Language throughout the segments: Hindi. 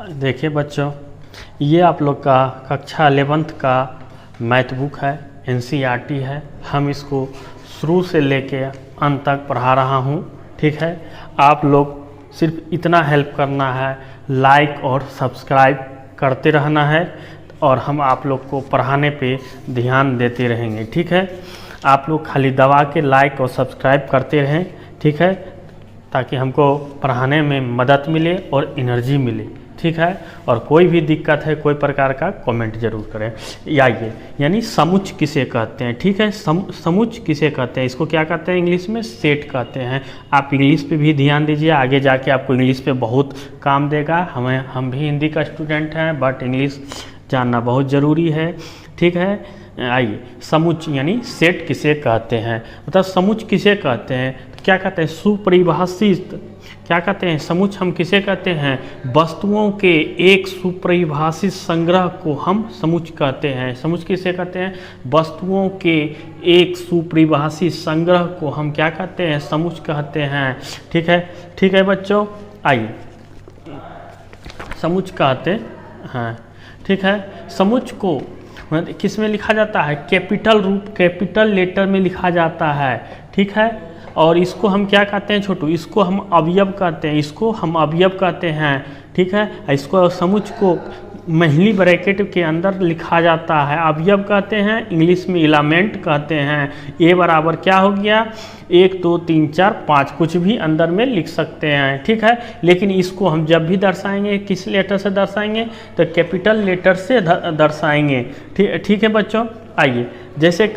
देखिए बच्चों, ये आप लोग का कक्षा 11th का मैथ बुक है, NCERT है। हम इसको शुरू से लेके अंत तक पढ़ा रहा हूँ, ठीक है। आप लोग सिर्फ इतना हेल्प करना है, लाइक और सब्सक्राइब करते रहना है और हम आप लोग को पढ़ाने पे ध्यान देते रहेंगे, ठीक है। आप लोग खाली दबा के लाइक और सब्सक्राइब करते रहें, ठीक है, ताकि हमको पढ़ाने में मदद मिले और एनर्जी मिले, ठीक है। और कोई भी दिक्कत है, कोई प्रकार का कमेंट जरूर करें। आइए, यानी समुच्च किसे कहते हैं, ठीक है। समुच्च किसे कहते हैं, इसको क्या कहते हैं इंग्लिश में? सेट कहते हैं। आप इंग्लिश पे भी ध्यान दीजिए, आगे जाके आपको इंग्लिश पे बहुत काम देगा। हम भी हिंदी का स्टूडेंट हैं, बट इंग्लिश जानना बहुत ज़रूरी है, ठीक है। आइए, समुच्च यानी सेट किसे कहते हैं, मतलब समुच्च किसे कहते हैं, तो क्या कहते हैं? सुपरिभाषित। क्या कहते हैं? समुच्च हम किसे कहते हैं? वस्तुओं के एक सुपरिभाषित संग्रह को हम समुच्च कहते हैं। समुच्च किसे कहते हैं? वस्तुओं के एक सुपरिभाषित संग्रह को हम क्या कहते हैं? समुच्च कहते हैं, ठीक है। ठीक है बच्चों, आइए समुच्च कहते हैं, ठीक है। समुच्च को किस में लिखा जाता है? कैपिटल रूप, कैपिटल लेटर में लिखा जाता है, ठीक है। और इसको हम क्या कहते हैं छोटू? इसको हम अवयव कहते हैं, इसको हम अवयव कहते हैं, ठीक है। इसको समुच्च को महिली ब्रैकेट के अंदर लिखा जाता है, अवयव कहते हैं, इंग्लिश में एलिमेंट कहते हैं। ए बराबर क्या हो गया? 1 2 3 4 5, कुछ भी अंदर में लिख सकते हैं, ठीक है। लेकिन इसको हम जब भी दर्शाएंगे, किस लेटर से दर्शाएंगे? तो कैपिटल लेटर से दर्शाएंगे, ठीक है बच्चों। आइए, जैसे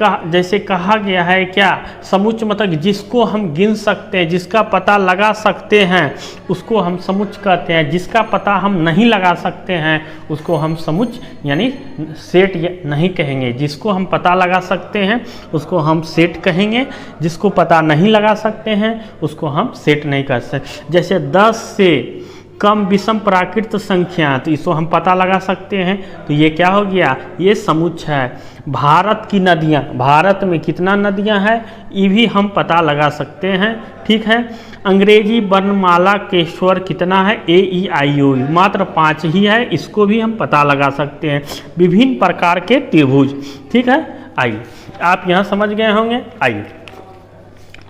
कहा गया है, क्या समुच्च मतलब जिसको हम गिन सकते हैं, जिसका पता लगा सकते हैं, उसको हम समुच्च कहते हैं। जिसका पता हम नहीं लगा सकते हैं, उसको हम समुच्च यानी सेट नहीं कहेंगे। जिसको हम पता लगा सकते हैं, उसको हम सेट कहेंगे। जिसको पता नहीं लगा सकते हैं, उसको हम सेट नहीं कर सकते। जैसे 10 से कम विषम प्राकृत संख्या, तो इसको हम पता लगा सकते हैं, तो ये क्या हो गया? ये समुच्च है। भारत की नदियाँ, भारत में कितना नदियाँ हैं, ये भी हम पता लगा सकते हैं, ठीक है। अंग्रेजी वर्णमाला के स्वर कितना है? AEIOU, मात्र 5 ही है, इसको भी हम पता लगा सकते हैं। विभिन्न प्रकार के त्रिभुज, ठीक है। आइए, आप यहाँ समझ गए होंगे। आइए,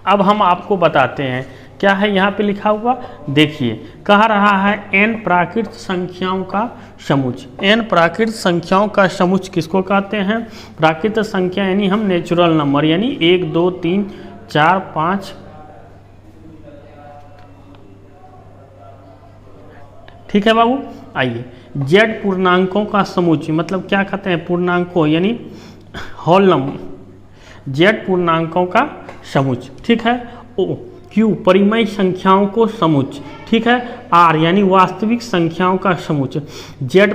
अब हम आपको बताते हैं क्या है यहाँ पे लिखा हुआ। देखिए, कह रहा है n प्राकृत संख्याओं का समुच्च। n प्राकृत संख्याओं का समुच्च किसको कहते हैं? प्राकृत संख्या यानी हम नेचुरल नंबर, यानी 1 2 3 4 5, ठीक है बाबू। आइए, z पूर्णांकों का समुच्च मतलब क्या कहते हैं? पूर्णांकों यानी होल नंबर, z पूर्णांकों का समुच्च, ठीक है। ओ Q परिमेय संख्याओं को समुच्च, ठीक है। R यानी वास्तविक संख्याओं का समुच्च। Z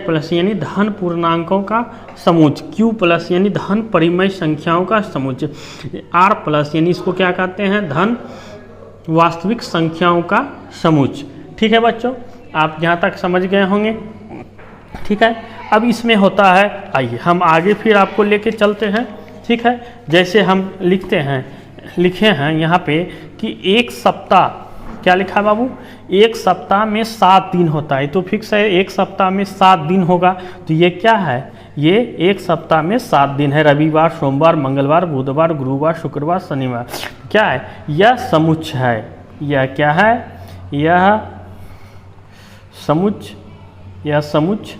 प्लस यानी धन पूर्णांकों का समुच्च। Q प्लस यानी धन परिमेय संख्याओं का समुच्च। R प्लस यानी इसको क्या कहते हैं? धन वास्तविक संख्याओं का समुच्च, ठीक है बच्चों। आप यहाँ तक समझ गए होंगे, ठीक है। अब इसमें होता है, आइए हम आगे फिर आपको लेके चलते हैं, ठीक है। जैसे हम लिखे हैं यहाँ पे कि एक सप्ताह, क्या लिखा है बाबू? एक सप्ताह में 7 दिन होता है, तो फिक्स है एक सप्ताह में 7 दिन होगा। तो ये क्या है? ये एक सप्ताह में 7 दिन है, रविवार, सोमवार, मंगलवार, बुधवार, गुरुवार, शुक्रवार, शनिवार। क्या है? यह समुच्च है। यह क्या है? यह समुच्च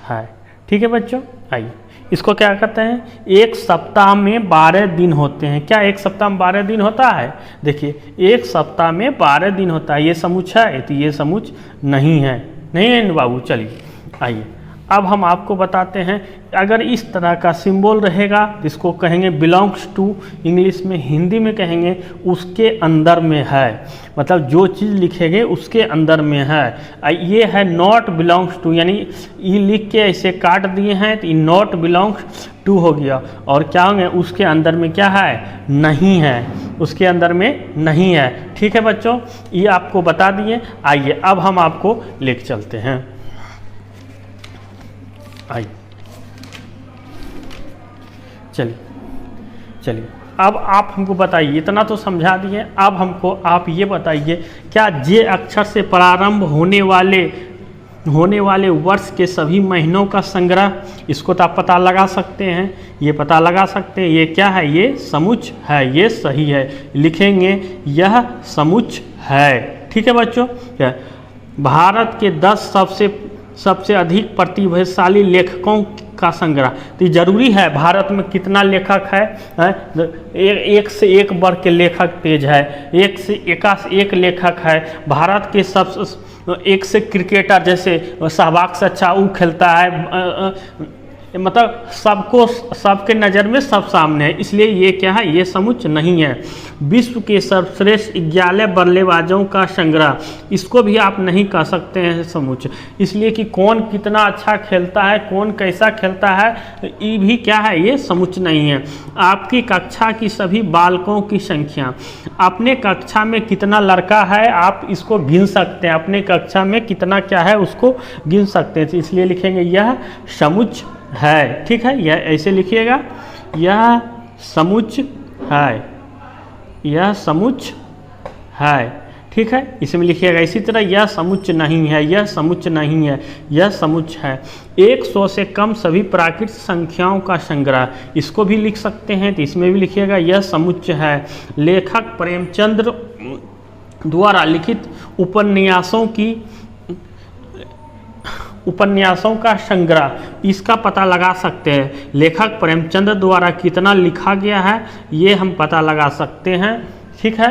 है, ठीक है बच्चों। आइए, इसको क्या कहते हैं? एक सप्ताह में 12 दिन होते हैं। क्या एक सप्ताह में 12 दिन होता है? देखिए, एक सप्ताह में 12 दिन होता है, ये समुच्च है? तो ये समुच्च नहीं है, नहीं है बाबू। चलिए, आइए अब हम आपको बताते हैं, अगर इस तरह का सिंबल रहेगा तो इसको कहेंगे बिलोंग्स टू, इंग्लिश में, हिंदी में कहेंगे उसके अंदर में है, मतलब जो चीज़ लिखेंगे उसके अंदर में है। ये है नॉट बिलोंग्स टू, यानी ये लिख के ऐसे काट दिए हैं तो ये नॉट बिलोंग्स टू हो गया। और क्या होंगे? उसके अंदर में क्या है? नहीं है, उसके अंदर में नहीं है, ठीक है बच्चों। ये आपको बता दिए। आइए अब हम आपको लेके चलते हैं। आइए, चलिए अब आप हमको बताइए, इतना तो समझा दिए, अब हमको आप ये बताइए, क्या जे अक्षर से प्रारंभ होने वाले होने वाले वर्ष के सभी महीनों का संग्रह, इसको तो आप पता लगा सकते हैं, ये पता लगा सकते हैं। ये क्या है? ये समुच्च है, ये सही है, लिखेंगे यह समुच्च है। ठीक है बच्चों। भारत के 10 सबसे अधिक प्रतिभाशाली लेखकों का संग्रह, तो जरूरी है भारत में कितना लेखक है, एक से एक बढ़ के लेखक तेज है, एक से एक लेखक है। भारत के एक से क्रिकेटर, जैसे सहवाग से अच्छा वो खेलता है, मतलब सबके नज़र में सब सामने है, इसलिए ये क्या है? ये समुच्च नहीं है। विश्व के सर्वश्रेष्ठ 11 बल्लेबाजों का संग्रह, इसको भी आप नहीं कह सकते हैं समुच्च, इसलिए कि कौन कितना अच्छा खेलता है, कौन कैसा खेलता है, ये भी क्या है? ये समुच्च नहीं है। आपकी कक्षा की सभी बालकों की संख्या, अपने कक्षा में कितना लड़का है आप इसको गिन सकते हैं, अपने कक्षा में कितना क्या है उसको गिन सकते हैं, इसलिए लिखेंगे यह समुच्च है। ठीक है, यह ऐसे लिखिएगा, यह समुच्च है, यह समुच्च है। ठीक है, इसमें लिखिएगा इसी तरह, यह समुच्च नहीं है, यह समुच्च नहीं है, यह समुच्च है। 100 से कम सभी प्राकृतिक संख्याओं का संग्रह, इसको भी लिख सकते हैं, तो इसमें भी लिखिएगा यह समुच्च है। लेखक प्रेमचंद द्वारा लिखित उपन्यासों का संग्रह, इसका पता लगा सकते हैं। लेखक प्रेमचंद द्वारा कितना लिखा गया है ये हम पता लगा सकते हैं। ठीक है,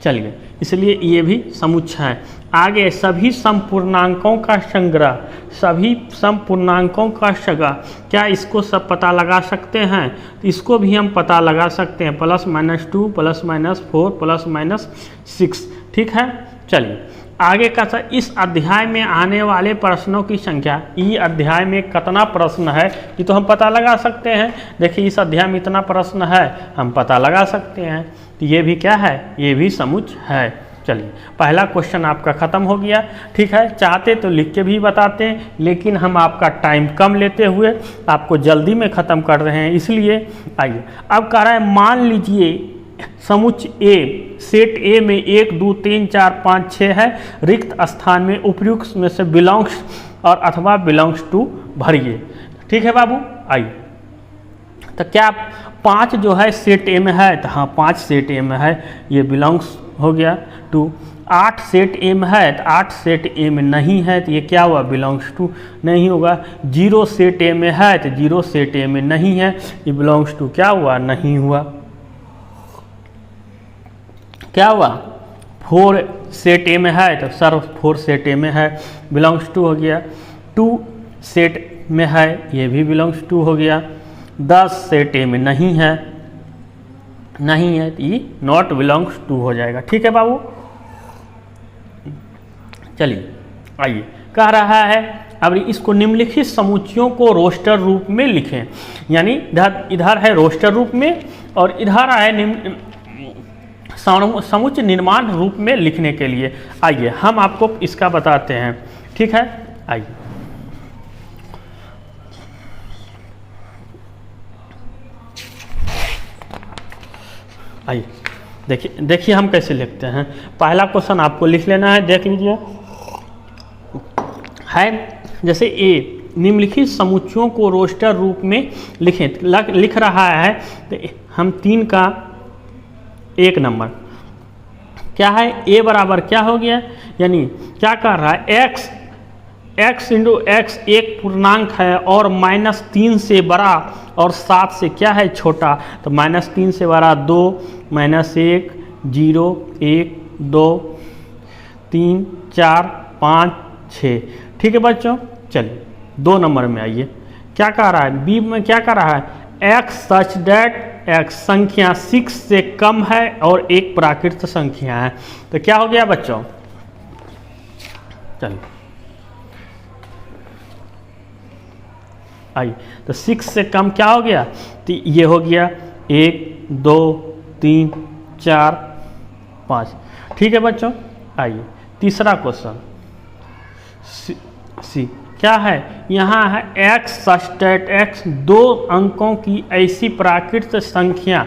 चलिए, इसलिए ये भी समुच्च है। आगे सभी समपूर्णांकों का संग्रह, सभी समपूर्णांकों का संग्रह, क्या इसको सब पता लगा सकते हैं? इसको भी हम पता लगा सकते हैं, +-2 +-4 +-6। ठीक है, चलिए आगे का सर, इस अध्याय में आने वाले प्रश्नों की संख्या, ये अध्याय में कितना प्रश्न है ये तो हम पता लगा सकते हैं। देखिए इस अध्याय में इतना प्रश्न है, हम पता लगा सकते हैं, तो ये भी क्या है? ये भी समुच्च है। चलिए पहला क्वेश्चन आपका ख़त्म हो गया। ठीक है, चाहते तो लिख के भी बताते हैं, लेकिन हम आपका टाइम कम लेते हुए आपको जल्दी में ख़त्म कर रहे हैं, इसलिए आइए अब कह रहा है, मान लीजिए समुच्च ए, सेट ए में 1 2 3 4 5 6 है, रिक्त स्थान में उपयुक्त में से बिलोंग्स और अथवा बिलोंग्स टू भरिए। ठीक है बाबू, आइए तो क्या 5 जो है सेट ए में है, तो हाँ 5 सेट ए में है, ये बिलोंग्स हो गया टू। 8 सेट ए में है, तो 8 सेट ए में नहीं है, तो ये क्या हुआ? बिलोंग्स टू नहीं होगा। 0 सेट ए में है, तो 0 सेट ए में नहीं है, ये बिलोंग्स टू क्या हुआ? नहीं हुआ। क्या हुआ? 4 सेट ए में है, तो सर 4 सेट ए में है, बिलोंग्स टू हो गया। 2 सेट में है, ये भी बिलोंग्स टू हो गया। 10 सेट ए में नहीं है, नहीं है, तो ये नॉट बिलोंग्स टू हो जाएगा। ठीक है बाबू, चलिए आइए, कह रहा है अब इसको निम्नलिखित समुच्चयों को रोस्टर रूप में लिखें, यानी इधर है रोस्टर रूप में और इधर है समुच्च निर्माण रूप में लिखने के लिए। आइए हम आपको इसका बताते हैं। ठीक है, आइए देखिए हम कैसे लिखते हैं। पहला क्वेश्चन आपको लिख लेना है, देख लीजिए, है जैसे ए, निम्नलिखित समुच्चयों को रोस्टर रूप में लिखें, लिख रहा है, तो हम 3 का 1 नंबर क्या है? ए बराबर क्या हो गया? यानी क्या कर रहा है? x इंटू एक्स एक पूर्णांक है और -3 से बड़ा और 7 से क्या है? छोटा, तो -3 से बड़ा 2, -1 0 1 2 3 4 5 6। ठीक है बच्चों, चलिए 2 नंबर में आइए, क्या कह रहा है? बी में क्या कह रहा है? x सच दैट x संख्या 6 से कम है और एक प्राकृत संख्या है, तो क्या हो गया बच्चों? चलिए आइए, तो 6 से कम क्या हो गया? तो ये हो गया 1 2 3 4 5। ठीक है बच्चों, आइए तीसरा क्वेश्चन सी क्या है? यहाँ है x सस्टेट x 2 अंकों की ऐसी प्राकृत संख्या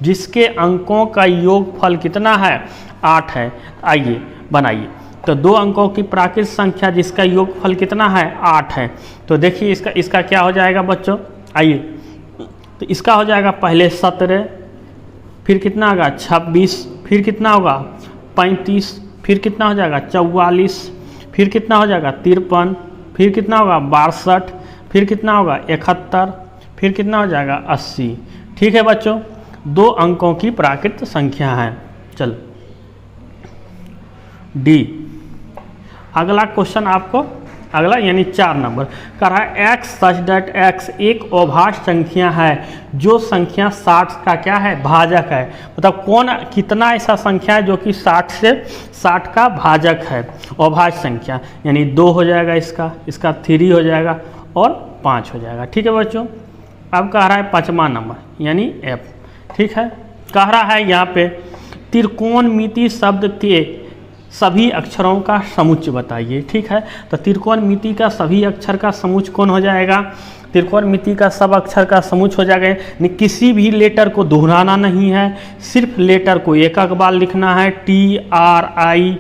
जिसके अंकों का योगफल कितना है? 8 है। आइए बनाइए, तो 2 अंकों की प्राकृत संख्या जिसका योगफल कितना है 8 है। तो देखिए इसका क्या हो जाएगा बच्चों, आइए, तो इसका हो जाएगा पहले 17, फिर कितना होगा 26, फिर कितना होगा 35, फिर कितना हो जाएगा 44, फिर कितना हो जाएगा 53, फिर कितना होगा 62, फिर कितना होगा 71, फिर कितना हो जाएगा 80। ठीक है बच्चों, 2 अंकों की प्राकृत संख्या है। चलो डी, अगला क्वेश्चन आपको, अगला यानी 4 नंबर कह रहा है x सच दैट x एक अभाज्य संख्या है जो संख्या 60 का क्या है भाजक है। मतलब कौन कितना ऐसा संख्या है जो कि 60 का भाजक है, अभाज्य संख्या, यानी 2 हो जाएगा, इसका 3 हो जाएगा और 5 हो जाएगा। ठीक है बच्चों, अब कह रहा है 5वां नंबर यानी f। ठीक है, कह रहा है यहाँ पे त्रिकोणमिति शब्द के सभी अक्षरों का समुच्चय बताइए। ठीक है, तो त्रिकोणमिति का सभी अक्षर का समुच्चय कौन हो जाएगा, त्रिकोणमिति का सब अक्षर का समुच्चय हो जाएगा। किसी भी लेटर को दोहराना नहीं है, सिर्फ लेटर को एक बार लिखना है, TRIGONMEY।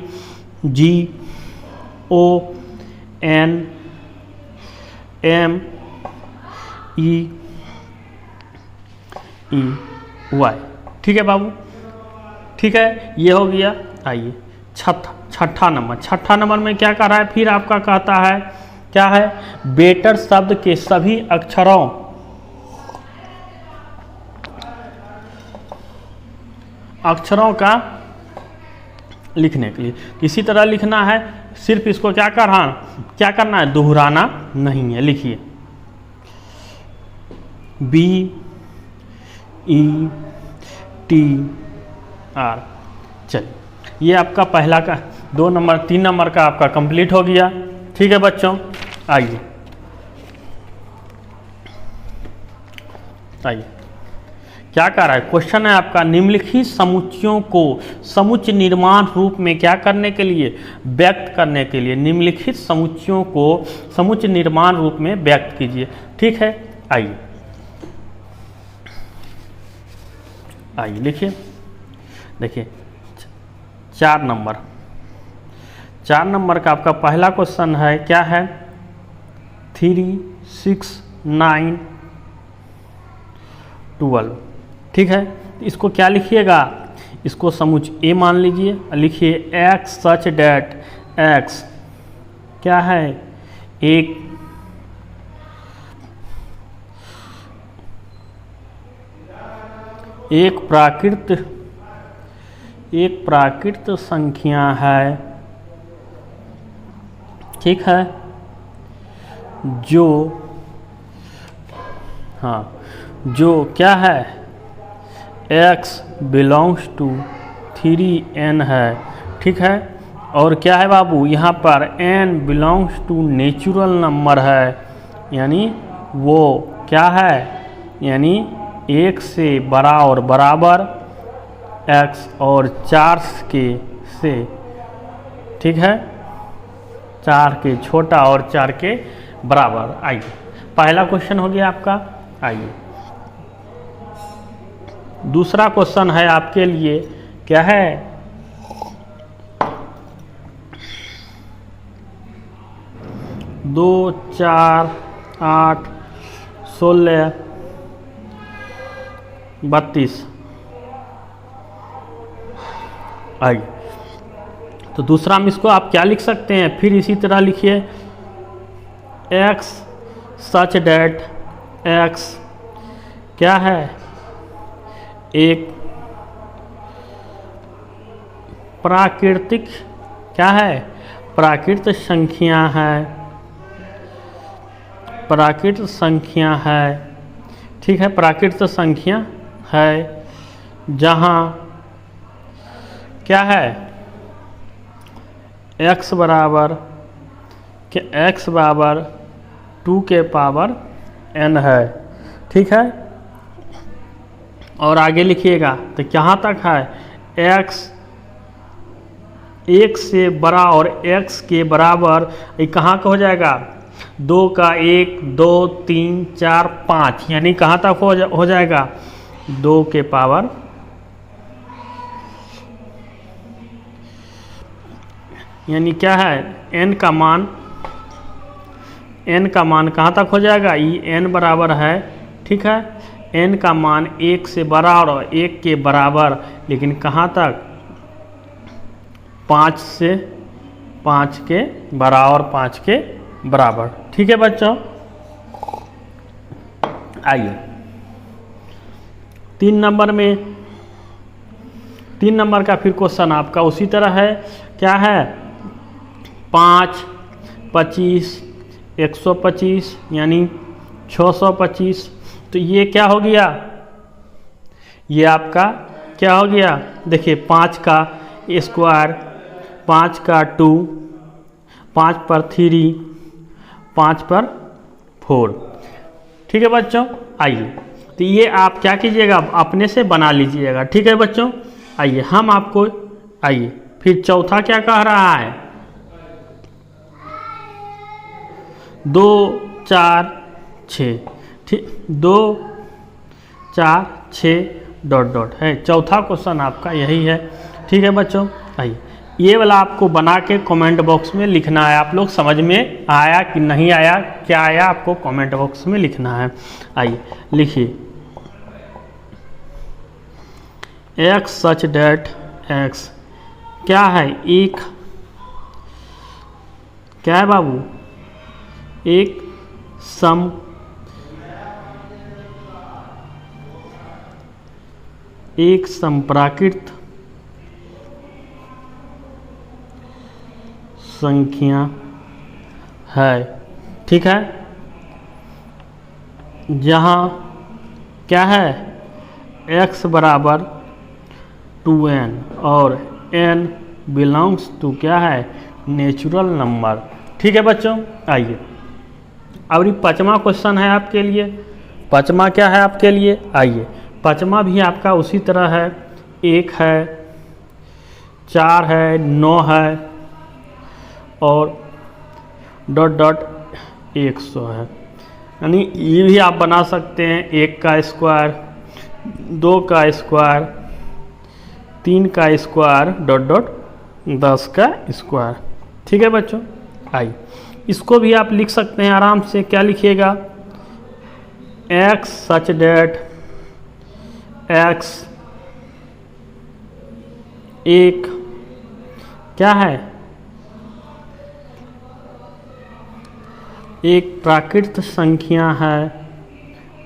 ठीक है बाबू, ठीक है, ये हो गया। आइए छठा नंबर में क्या कर रहा है, फिर आपका कहता है क्या है, बेटर शब्द के सभी अक्षरों का लिखने के लिए किसी तरह लिखना है, सिर्फ इसको क्या करना है, दोहराना नहीं है। लिखिए BETR। चलिए, ये आपका पहला का 2 नंबर 3 नंबर का आपका कंप्लीट हो गया। ठीक है बच्चों, आइए क्या कर रहा है, क्वेश्चन है आपका निम्नलिखित समुच्चयों को समुच्चय निर्माण रूप में क्या करने के लिए, व्यक्त करने के लिए, निम्नलिखित समुच्चयों को समुच्चय निर्माण रूप में व्यक्त कीजिए। ठीक है, आइए लिखिए, देखिए 4 नंबर का आपका पहला क्वेश्चन है, क्या है 3, 6, 9, 12। ठीक है, इसको क्या लिखिएगा, इसको समुच्चय ए मान लीजिए, लिखिए x सच डैट x क्या है, एक प्राकृत संख्या है। ठीक है, जो क्या है x बिलोंग्स टू 3n है। ठीक है, और क्या है बाबू, यहाँ पर n belongs to natural number है, यानी वो क्या है, यानी 1 से बड़ा और बराबर x और 4 के से, ठीक है, 4 के छोटा और 4 के बराबर। आइए, पहला क्वेश्चन हो गया आपका। आइए दूसरा क्वेश्चन है आपके लिए, क्या है, दो 4 8 16 32। आइए, तो दूसरा में इसको आप क्या लिख सकते हैं, फिर इसी तरह लिखिए x सच डैट x क्या है, एक प्राकृतिक क्या है, प्राकृत संख्या है, ठीक है, प्राकृत संख्या है जहाँ क्या है x बराबर 2 के पावर n है। ठीक है, और आगे लिखिएगा तो कहाँ तक है, x 1 से बड़ा और x के बराबर, ये कहाँ का हो जाएगा, 2 का 1 2 3 4 5, यानी कहाँ तक हो जाएगा, 2 के पावर यानी क्या है, n का मान कहाँ तक हो जाएगा, ये n बराबर है, ठीक है, n का मान 1 से बड़ा और 1 के बराबर, लेकिन कहाँ तक, 5 से 5 के बराबर, 5 के बराबर। ठीक है बच्चों, आइए 3 नंबर का फिर क्वेश्चन आपका उसी तरह है, क्या है, 5, 25, 125 यानी 625। तो ये क्या हो गया, ये आपका क्या हो गया, देखिए 5 का स्क्वायर, 5 का 2, 5 पर 3, 5 पर 4। ठीक है बच्चों, आइए तो ये आप क्या कीजिएगा, अपने से बना लीजिएगा। ठीक है बच्चों, आइए हम आपको, आइए फिर चौथा क्या कह रहा है, 2, 4, 6, ठीक, 2, 4, 6 डॉट डॉट है। चौथा क्वेश्चन आपका यही है। ठीक है बच्चों, आइए ये वाला आपको बना के कमेंट बॉक्स में लिखना है। आप लोग समझ में आया कि नहीं आया, क्या आया, आपको कमेंट बॉक्स में लिखना है। आइए लिखिए, x सच डेट x क्या है, एक क्या है बाबू, एक संप्राकृत संख्या है। ठीक है, जहाँ क्या है, x बराबर 2n और n बिलोंग्स टू क्या है, नेचुरल नंबर। ठीक है बच्चों, आइए अब ये 5वां क्वेश्चन है आपके लिए। 5वां क्या है आपके लिए, आइए 5वां भी आपका उसी तरह है, 1 है, 4 है, 9 है और डॉट डॉट 100 है। यानी ये भी आप बना सकते हैं, 1 का स्क्वायर, 2 का स्क्वायर, 3 का स्क्वायर डॉट डॉट 10 का स्क्वायर। ठीक है बच्चों, आइए इसको भी आप लिख सकते हैं आराम से। क्या लिखिएगा, x सच डेट x एक क्या है, एक प्राकृत संख्या है,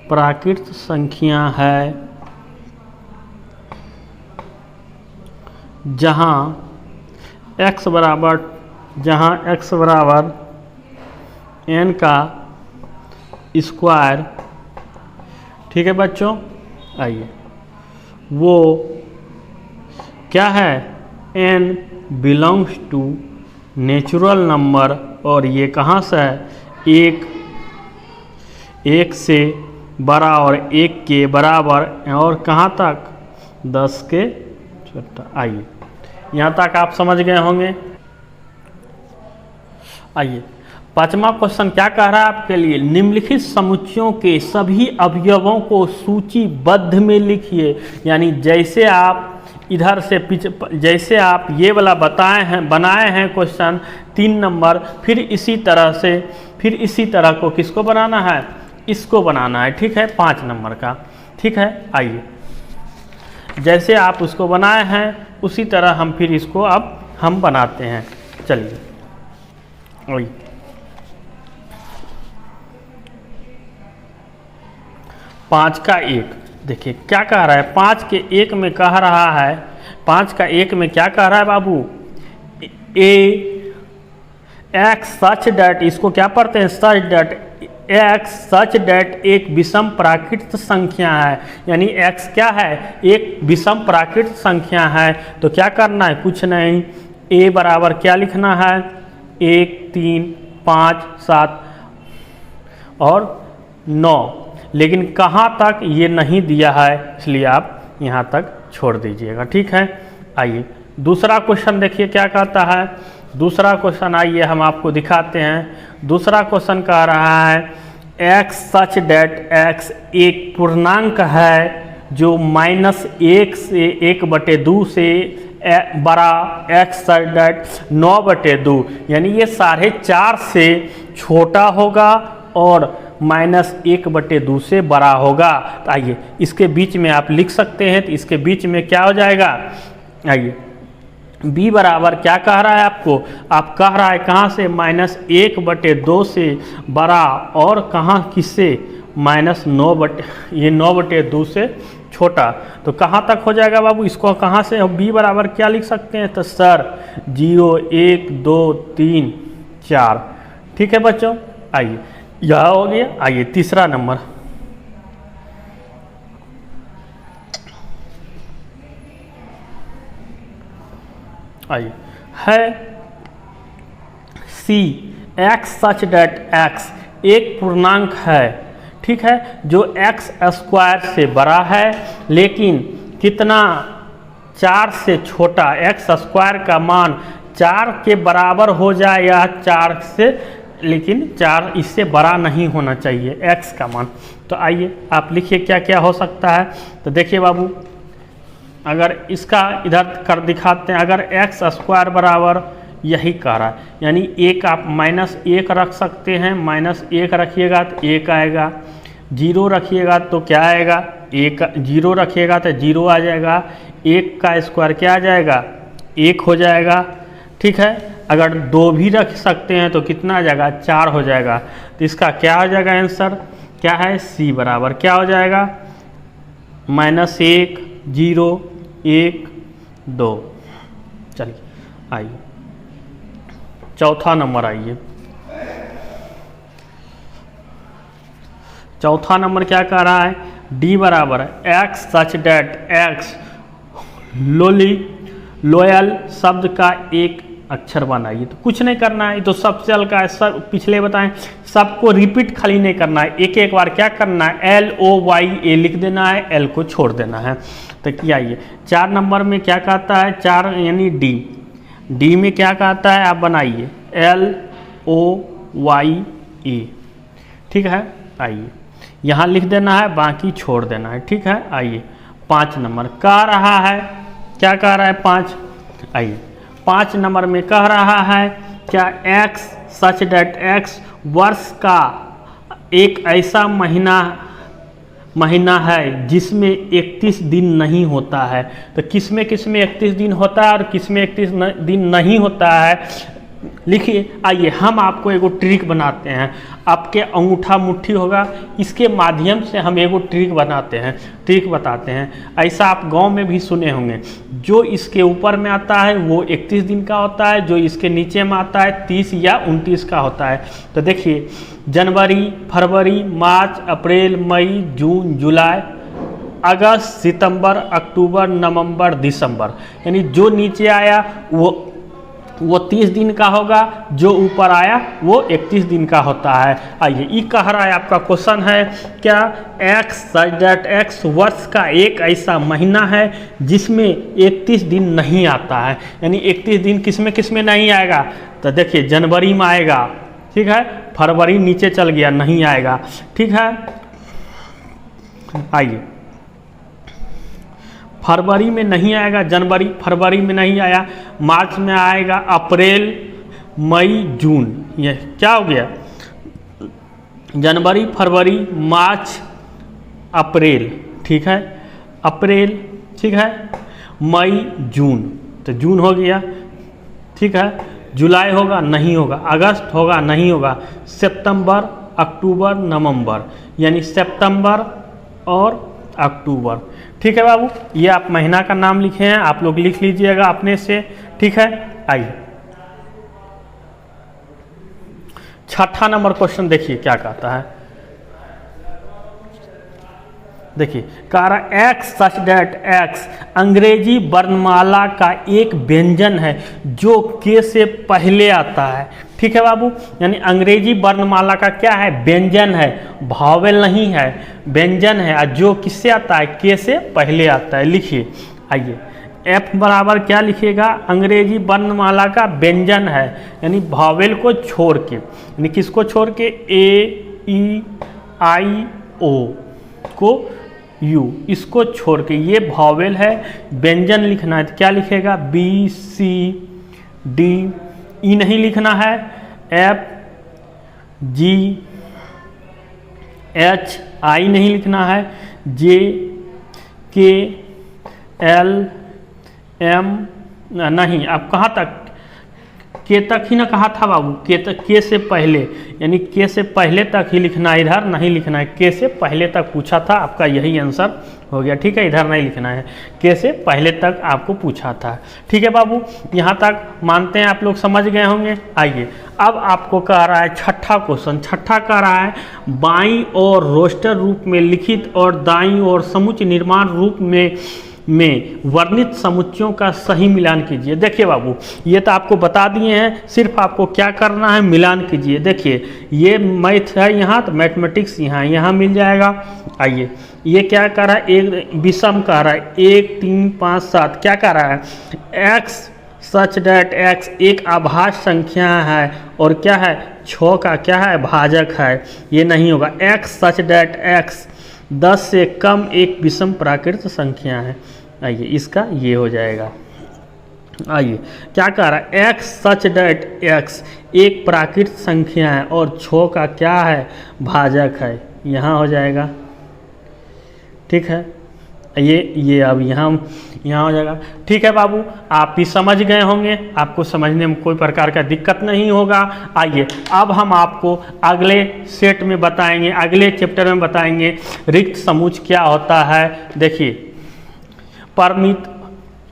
प्राकृत संख्या है, जहाँ x बराबर n का स्क्वायर। ठीक है बच्चों, आइए वो क्या है, n belongs to natural number, और ये कहाँ से है, एक से बड़ा और 1 के बराबर, और कहाँ तक, 10 के छोटा। आइए यहाँ तक आप समझ गए होंगे। आइए 5वां क्वेश्चन क्या कह रहा है आपके लिए, निम्नलिखित समुच्चयों के सभी अवयवों को सूचीबद्ध में लिखिए। यानी जैसे आप इधर से जैसे आप ये वाला बनाए हैं क्वेश्चन 3 नंबर, फिर इसी तरह को किसको बनाना है, इसको बनाना है। ठीक है, 5 नंबर का। ठीक है, आइए जैसे आप उसको बनाए हैं उसी तरह हम फिर इसको अब हम बनाते हैं। चलिए, वही 5 का 1 देखिए क्या कह रहा है, 5 के 1 में कह रहा है, 5 का 1 में क्या कह रहा है बाबू, एक्स सच डेट, इसको क्या पढ़ते हैं, सच डेट, एक्स सच डेट एक विषम प्राकृत संख्या है। यानी एक्स क्या है, एक विषम प्राकृत संख्या है। तो क्या करना है, कुछ नहीं, ए बराबर क्या लिखना है, 1, 3, 5, 7 और 9। लेकिन कहाँ तक ये नहीं दिया है, इसलिए आप यहाँ तक छोड़ दीजिएगा। ठीक है, आइए दूसरा क्वेश्चन देखिए क्या कहता है। दूसरा क्वेश्चन आइए हम आपको दिखाते हैं। दूसरा क्वेश्चन कह रहा है, एक्स सच डेट एक्स एक पूर्णांक है जो -1 से 1/2 से बड़ा एक्स डेट 9/2, यानी ये 4.5 से छोटा होगा और -1/2 से बड़ा होगा। तो आइए इसके बीच में आप लिख सकते हैं, तो इसके बीच में क्या हो जाएगा, आइए b बराबर क्या कह रहा है आपको, आप कह रहा है कहाँ से, -1/2 से बड़ा और कहाँ किससे, ये 9/2 से छोटा। तो कहाँ तक हो जाएगा बाबू, इसको कहाँ से b बराबर क्या लिख सकते हैं, तो सर 0 1 2 3 4। ठीक है बच्चों, आइए यह हो गया। आइए तीसरा नंबर, आइए है c x सच डेट x एक पूर्णांक है, ठीक है, जो x² से बड़ा है लेकिन कितना, 4 से छोटा। x² का मान 4 के बराबर हो जाए या 4 से, लेकिन 4 इससे बड़ा नहीं होना चाहिए x का मान। तो आइए आप लिखिए क्या क्या हो सकता है। तो देखिए बाबू, अगर इसका इधर कर दिखाते हैं, अगर x² बराबर यही कह रहा है, यानी एक आप -1 रख सकते हैं, -1 रखिएगा तो 1 आएगा, 0 रखिएगा तो क्या आएगा, 1, 0 रखिएगा तो 0 आ जाएगा, 1 का स्क्वायर क्या आ जाएगा, 1 हो जाएगा। ठीक है, अगर 2 भी रख सकते हैं तो कितना आ जाएगा, 4 हो जाएगा। तो इसका क्या हो जाएगा आंसर, क्या है, c बराबर क्या हो जाएगा, -1 0 1 2। चलिए आइए चौथा नंबर, आइए चौथा नंबर क्या कह रहा है, d बराबर x सच डेट x लोयल शब्द का एक अक्षर बनाइए। तो कुछ नहीं करना है, तो सबसे हल्का है, सब पिछले बताएं, सबको रिपीट खाली नहीं करना है, एक एक बार क्या करना है, LOYA लिख देना है, L को छोड़ देना है। तो क्या आइए 4 नंबर में क्या कहता है, 4 यानी D में क्या कहता है, आप बनाइए LOYA। ठीक है, आइए यहाँ लिख देना है, बाकी छोड़ देना है। ठीक है, आइए 5 नंबर कह रहा है, क्या कह रहा है 5, आइए 5 नंबर में कह रहा है क्या, x सच डेट x वर्ष का एक ऐसा महीना है जिसमें 31 दिन नहीं होता है। तो किसमें 31 दिन होता है और किसमें 31 दिन नहीं होता है, लिखिए। आइए हम आपको एगो ट्रिक बनाते हैं, आपके अंगूठा मुट्ठी होगा, इसके माध्यम से हम एगो ट्रिक बताते हैं। ऐसा आप गांव में भी सुने होंगे, जो इसके ऊपर में आता है वो 31 दिन का होता है, जो इसके नीचे में आता है 30 या 29 का होता है। तो देखिए, जनवरी, फरवरी, मार्च, अप्रैल, मई, जून, जुलाई, अगस्त, सितंबर, अक्टूबर, नवंबर, दिसंबर, यानी जो नीचे आया वो 30 दिन का होगा, जो ऊपर आया वो 31 दिन का होता है। आइए ये कह रहा है, आपका क्वेश्चन है क्या, x वर्ष का एक ऐसा महीना है जिसमें 31 दिन नहीं आता है, यानी 31 दिन किसमें नहीं आएगा। तो देखिए जनवरी में आएगा, ठीक है, फरवरी नीचे चल गया, नहीं आएगा। ठीक है, आइए फरवरी में नहीं आएगा, फरवरी में नहीं आया, मार्च में आएगा, अप्रैल, मई, जून, ये क्या हो गया, जनवरी, फरवरी, मार्च, अप्रैल। ठीक है, अप्रैल, ठीक है, मई, जून, तो जून हो गया। ठीक है, जुलाई होगा, नहीं होगा, अगस्त होगा, नहीं होगा, सितंबर, अक्टूबर, नवंबर, यानी सितंबर और अक्टूबर। ठीक है बाबू, ये आप महीना का नाम लिखे हैं, आप लोग लिख लीजिएगा अपने से। ठीक है, आइए छठा नंबर क्वेश्चन देखिए क्या कहता है। देखिए कह रहा x सच डेट x अंग्रेजी वर्णमाला का एक व्यंजन है जो k से पहले आता है। ठीक है बाबू, यानी अंग्रेजी वर्णमाला का क्या है, व्यंजन है, भावेल नहीं है, व्यंजन है, और जो किससे आता है, k से पहले आता है। लिखिए, आइए f बराबर क्या लिखिएगा, अंग्रेजी वर्णमाला का व्यंजन है, यानी भावेल को छोड़ के, यानी किसको छोड़ के, A E I O को यू, इसको छोड़ के ये वॉवेल है, व्यंजन लिखना है तो क्या लिखेगा बी सी डी, ई नहीं लिखना है, एफ जी एच आई नहीं लिखना है, जे के एल एम नहीं, अब कहाँ तक के तक ही ना कहा था बाबू, के तक, के से पहले, यानी के से पहले तक ही लिखना है, इधर नहीं लिखना है, के से पहले तक पूछा था, आपका यही आंसर हो गया। ठीक है, इधर नहीं लिखना है, के से पहले तक आपको पूछा था। ठीक है बाबू, यहाँ तक मानते हैं आप लोग समझ गए होंगे। आइए अब आपको कह रहा है छठा क्वेश्चन, छठा कह रहा है बाईं और रोस्टर रूप में लिखित और दाईं और समुच्चय निर्माण रूप में वर्णित समुच्चयों का सही मिलान कीजिए। देखिए बाबू, ये तो आपको बता दिए हैं, सिर्फ आपको क्या करना है, मिलान कीजिए। देखिए ये मैथ है यहाँ, तो मैथमेटिक्स यहाँ मिल जाएगा। आइए ये क्या कर रहा है, एक विषम कह रहा है 1 3 5 7, क्या कह रहा है x सच डैट x एक अभाज्य संख्या है और क्या है 6 का क्या है भाजक है, ये नहीं होगा। x सच डैट x 10 से कम एक विषम प्राकृत संख्या है। आइए इसका ये हो जाएगा। आइए क्या कह रहा है, x सच डैट x एक प्राकृत संख्या है और 6 का क्या है भाजक है, यहाँ हो जाएगा। ठीक है, ये अब यहाँ हो जाएगा। ठीक है बाबू, आप भी समझ गए होंगे, आपको समझने में कोई प्रकार का दिक्कत नहीं होगा। आइए अब हम आपको अगले सेट में बताएंगे, अगले चैप्टर में बताएंगे रिक्त समुच्चय क्या होता है। देखिए परिमित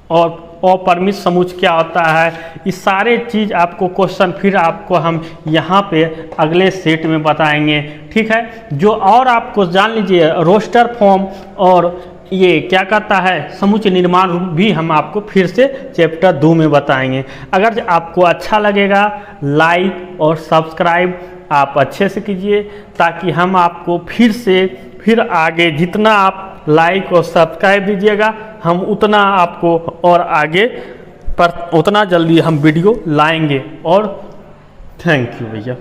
और अपरिमित समुच्चय क्या होता है, ये सारे चीज़ आपको क्वेश्चन फिर आपको हम यहाँ पे अगले सेट में बताएंगे। ठीक है, जो और आपको जान लीजिए रोस्टर फॉर्म और ये क्या कहता है समुच्चय निर्माण भी हम आपको फिर से चैप्टर 2 में बताएंगे। अगर आपको अच्छा लगेगा लाइक और सब्सक्राइब आप अच्छे से कीजिए, ताकि हम आपको फिर आगे जितना आप लाइक और सब्सक्राइब दीजिएगा हम उतना आपको और आगे पर उतना जल्दी हम वीडियो लाएंगे। और थैंक यू भैया।